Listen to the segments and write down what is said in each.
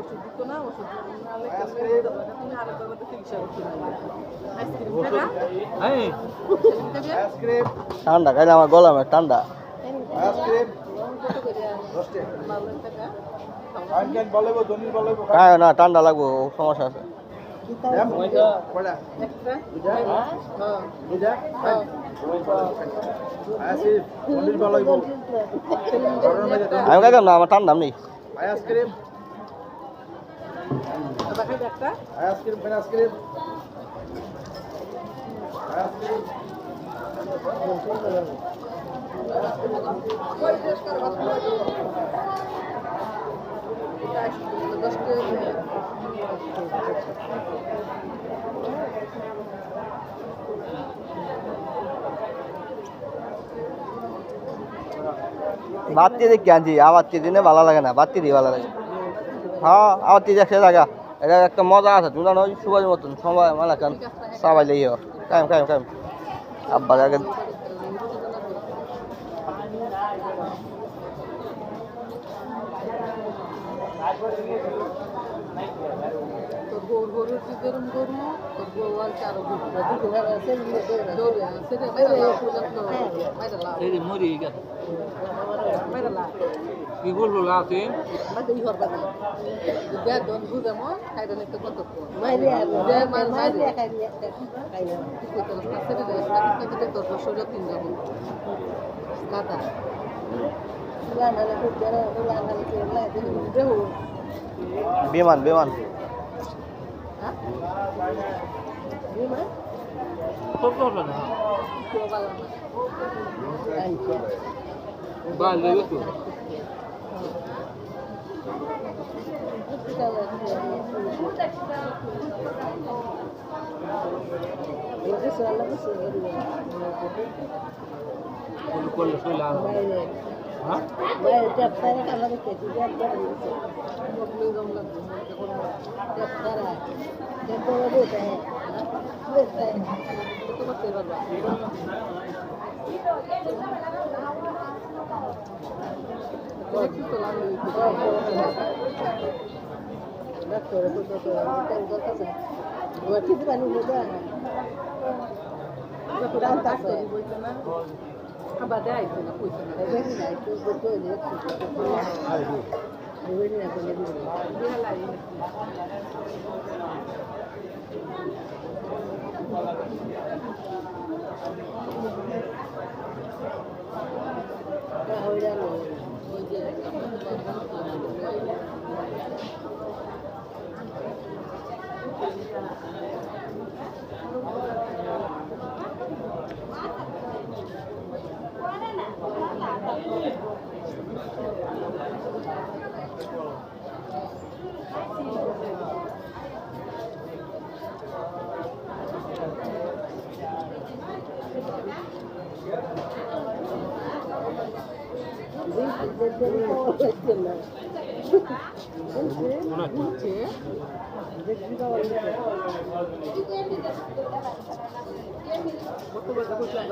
ওষুধ দিত না ওষুধ নালে তুমি আরেকবার মধ্যে চিকিৎসা করতে আইসক্রিম ঠান্ডা খাইলে আমার গলা ঠান্ডা খায় না ঠান্ডা লাগবো সমস্যা আছে আমি খাইতাম না আমার ঠান্ডা নেই আইসক্রিম আইসক্রিম আইসক্রিম বাতি দেখি আনছি আবার দিনে ভালো লাগে না বাতি দিয়ে ভালো লাগে হ্যাঁ আবার একশো টাকা এটা একটা মজা আছে তুমি জানো সুবাই মতন সময় মানে কেন সবাই লেই কাইম কাইম কাইম আব্বা আগে কি বললো লাতে যেমন বিমান বিমান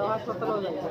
হাসপাতালেও যাচ্ছে